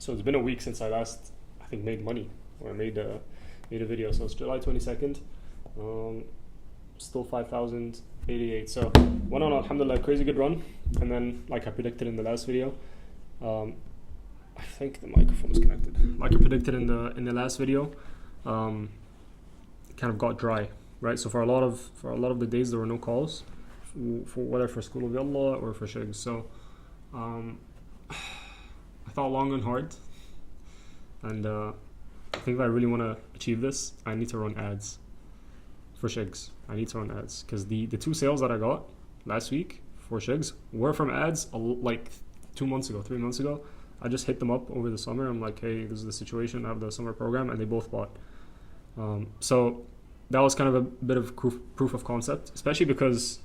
So it's been a week since I last, I think, made money or made a video. So it's July 22nd. Still 5,088. So went on, alhamdulillah, crazy good run. And then, like I predicted in the last video, I think the microphone is connected. Like I predicted in the last video, it kind of got dry, right? So for a lot of the days there were no calls, for whether for School of Allah or for Shigs. So I thought long and hard, and I think if I really want to achieve this, I need to run ads for Shigs. I need to run ads because the 2 sales that I got last week for Shigs were from ads like 3 months ago. I just hit them up over the summer. I'm like, hey, this is the situation. I have the summer program, and they both bought. So that was kind of a bit of proof of concept, especially because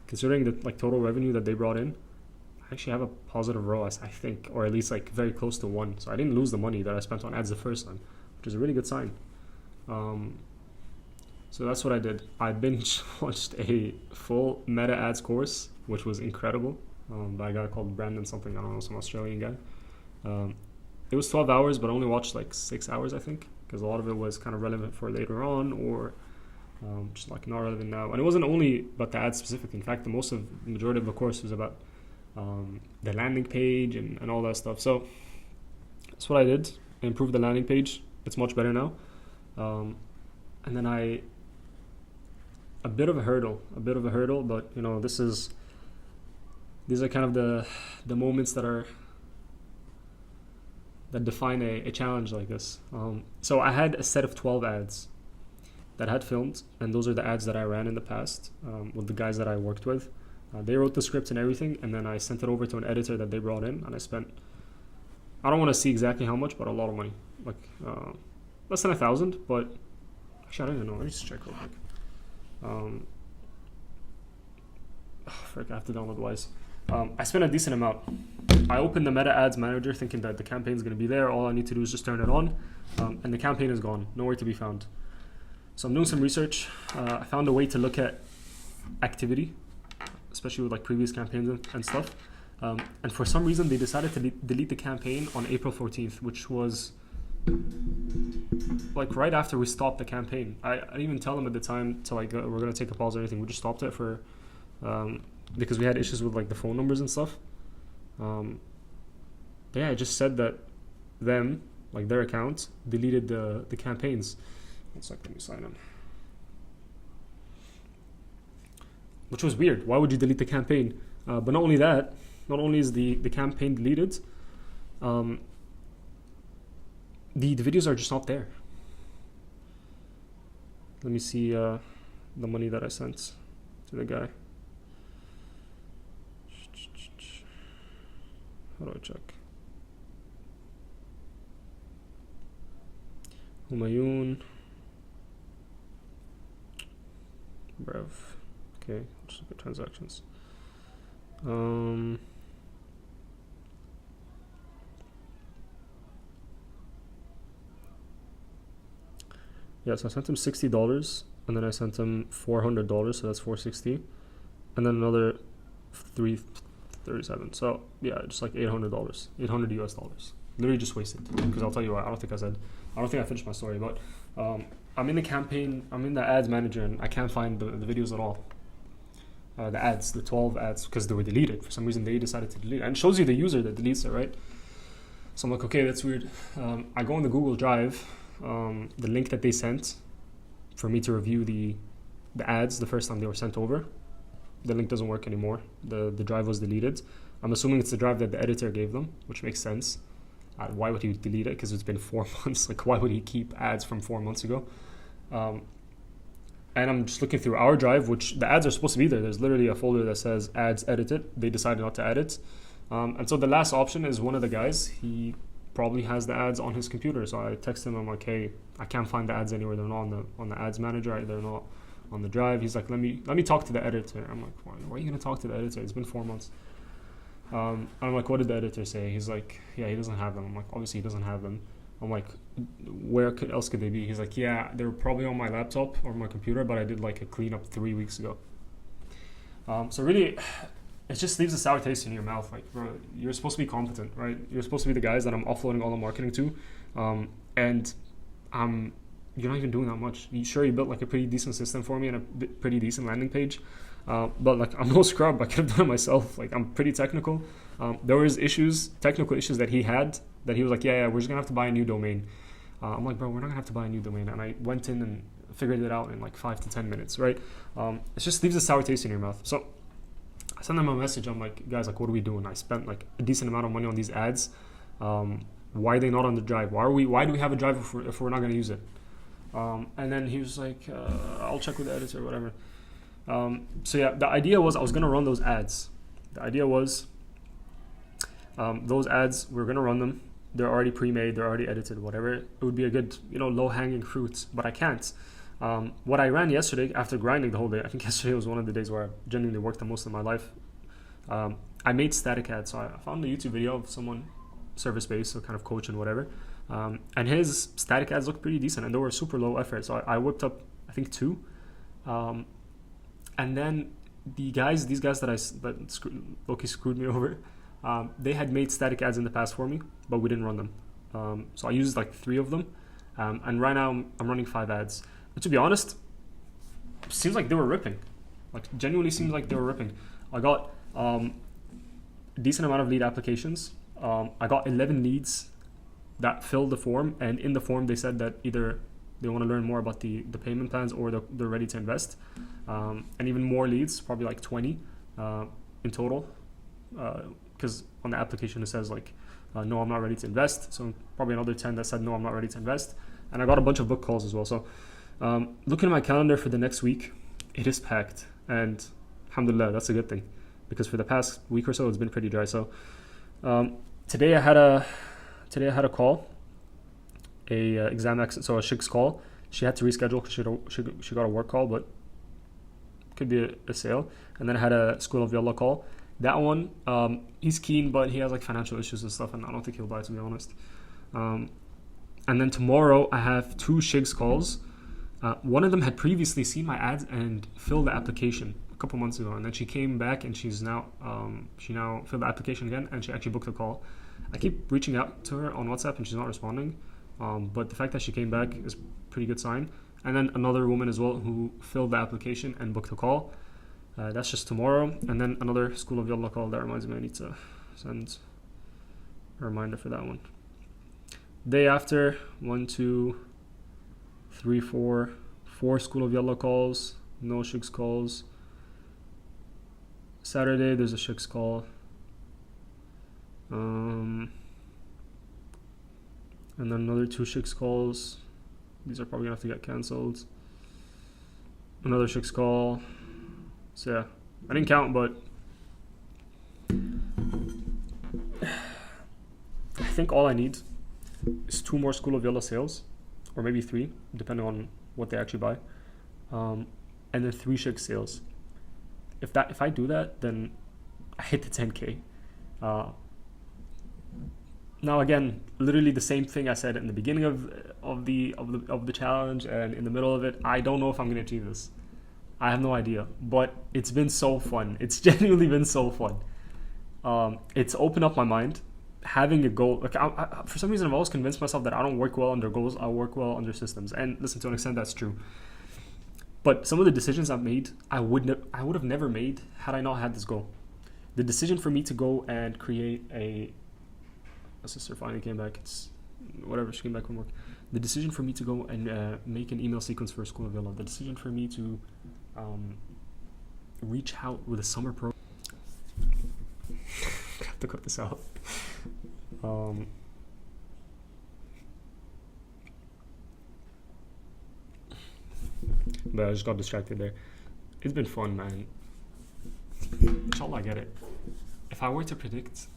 considering the like total revenue that they brought in, I actually have a positive ROAS, I think, or at least like very close to 1. So I didn't lose the money that I spent on ads the first time, which is a really good sign. So that's what I did. I binge watched a full meta ads course, which was incredible, by a guy called Brandon something, I don't know, some Australian guy. It was 12 hours, but I only watched like 6 hours, I think, because a lot of it was kind of relevant for later on, or just like not relevant now. And it wasn't only about the ads specifically. In fact, the majority of the course was about the landing page and all that stuff. So that's what I did. I improved the landing page. It's much better now. And then a bit of a hurdle, but you know, these are kind of the moments that define a challenge like this. So I had a set of 12 ads that I had filmed, and those are the ads that I ran in the past with the guys that I worked with. They wrote the script and everything, and then I sent it over to an editor that they brought in, and I spent, I don't want to see exactly how much, but a lot of money, like less than 1,000, but actually I don't even know. Let me just check real quick. Frick, I have to download Wise. I spent a decent amount. I opened the Meta Ads Manager thinking that the campaign is going to be there. All I need to do is just turn it on, and the campaign is gone, nowhere to be found. So I'm doing some research. I found a way to look at activity, especially with like previous campaigns and stuff. And for some reason, they decided to delete the campaign on April 14th, which was like right after we stopped the campaign. I didn't even tell them at the time to like we're gonna take a pause or anything. We just stopped it for because we had issues with like the phone numbers and stuff. But yeah, it just said that them, like their account, deleted the campaigns. One sec, let me sign in. Which was weird. Why would you delete the campaign? But not only that, not only is the campaign deleted, the videos are just not there. Let me see the money that I sent to the guy. How do I check? Humayun. Brev. Okay, just look at transactions. Yeah, so I sent him $60, and then I sent him $400, so that's $460, and then another $337. So yeah, just like $800, $800 US dollars. Literally just wasted. Because I'll tell you what, I don't think I finished my story, but I'm in the campaign, I'm in the ads manager, and I can't find the videos at all. The ads, the 12 ads, because they were deleted. For some reason, they decided to delete it. And it shows you the user that deletes it, right? So I'm like, okay, that's weird. I go on the Google Drive, the link that they sent for me to review the ads the first time they were sent over. The link doesn't work anymore. The drive was deleted. I'm assuming it's the drive that the editor gave them, which makes sense. Why would he delete it? Because it's been 4 months. Like, why would he keep ads from 4 months ago? And I'm just looking through our drive, which the ads are supposed to be there. There's literally a folder that says ads edited. They decided not to add it. And so the last option is one of the guys. He probably has the ads on his computer. So I text him. I'm like, hey, I can't find the ads anywhere. They're not on the ads manager. They're not on the drive. He's like, let me talk to the editor. I'm like, why are you gonna talk to the editor? It's been 4 months. I'm like, what did the editor say? He's like, yeah, he doesn't have them. I'm like, obviously he doesn't have them. I'm like, where else could they be? He's like, yeah, they were probably on my laptop or my computer, but I did like a cleanup 3 weeks ago. So really, it just leaves a sour taste in your mouth. Like, bro, you're supposed to be competent, right? You're supposed to be the guys that I'm offloading all the marketing to, and you're not even doing that much. Sure, you built like a pretty decent system for me and a pretty decent landing page, but like I'm no scrub. I could have done it myself. Like I'm pretty technical. There was technical issues that he had that he was like, yeah, we're just gonna have to buy a new domain. I'm like, bro, we're not gonna have to buy a new domain. And I went in and figured it out in like 5 to 10 minutes, right? It just leaves a sour taste in your mouth. So I sent them a message. I'm like, guys, like, what are we doing? I spent like a decent amount of money on these ads. Why are they not on the drive? Why do we have a drive if we're not going to use it? And then he was like, I'll check with the editor or whatever. So yeah, the idea was I was going to run those ads. The idea was those ads, we're going to run them. They're already pre-made. They're already edited, whatever. It would be a good, low-hanging fruit, but I can't. What I ran yesterday after grinding the whole day, I think yesterday was one of the days where I genuinely worked the most in my life. I made static ads. So I found a YouTube video of someone service-based, so kind of coach and whatever. And his static ads looked pretty decent and they were super low effort. So I whipped up, I think 2. And then these guys that Loki screwed me over, they had made static ads in the past for me, but we didn't run them. So I used like 3 of them. And right now I'm running 5 ads. But to be honest, seems like they were ripping. Like genuinely seems like they were ripping. I got a decent amount of lead applications. I got 11 leads that filled the form, and in the form they said that either they want to learn more about the payment plans or they're ready to invest. And even more leads, probably like 20 in total. Because on the application it says like, no, I'm not ready to invest. So probably another 10 that said, no, I'm not ready to invest. And I got a bunch of book calls as well. So looking at my calendar for the next week, it is packed. And alhamdulillah, that's a good thing. Because for the past week or so, it's been pretty dry. So today I had a call, a Shig's call. She had to reschedule because she got a work call, but could be a sale. And then I had a School of Yalla call. That one, he's keen, but he has like financial issues and stuff, and I don't think he'll buy, to be honest. And then tomorrow I have 2 Shig's calls. One of them had previously seen my ads and filled the application a couple months ago, and then she came back and she now filled the application again, and she actually booked a call. I keep reaching out to her on WhatsApp and she's not responding, but the fact that she came back is a pretty good sign. And then another woman as well who filled the application and booked a call. That's just tomorrow. And then another School of Yalla call. That reminds me, I need to send a reminder for that one. Day after, 1, 2, 3, 4 School of Yalla calls, no Shig's calls. Saturday there's a Shig's call. And then another 2 Shig's calls. These are probably gonna have to get cancelled. Another Shig's call. So yeah, I didn't count, but I think all I need is 2 more School of Yalla sales, or maybe 3, depending on what they actually buy, and then 3 Shig sales. If I do that, then I hit the 10K. Now again, literally the same thing I said in the beginning of the challenge and in the middle of it. I don't know if I'm gonna achieve this. I have no idea, but it's been so fun. It's genuinely been so fun. It's opened up my mind. Having a goal, like for some reason, I've always convinced myself that I don't work well under goals. I work well under systems, and listen, to an extent, that's true. But some of the decisions I've made, I would have never made had I not had this goal. The decision for me to go and create my sister finally came back. It's whatever, she came back from work. The decision for me to go and make an email sequence for School of Yalla. The decision for me to reach out with a summer program. I have to cut this out. But I just got distracted there. It's been fun, man. Inshallah, I get it. If I were to predict,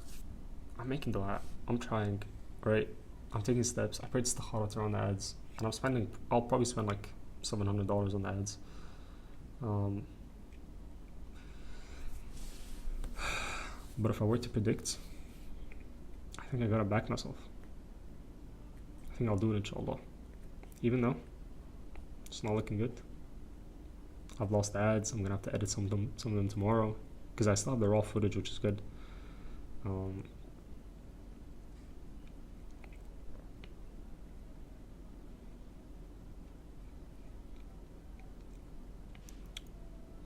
I'm making dua. I'm trying, right? I'm taking steps. I prayed istikharat around the ads, and I'll probably spend like $700 on the ads. But if I were to predict, I think I gotta back myself. I think I'll do it, inshallah. Even though it's not looking good. I've lost the ads. I'm gonna have to edit some of them tomorrow. because I still have the raw footage, which is good. Um,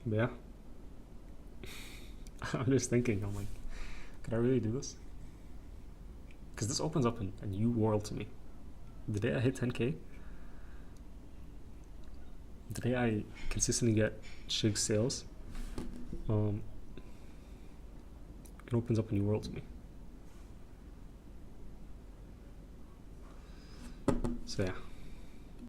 but yeah, I'm just thinking, I'm like, could I really do this? Because this opens up a new world to me. The day I hit 10K, the day I consistently get Shig sales, it opens up a new world to me. So yeah.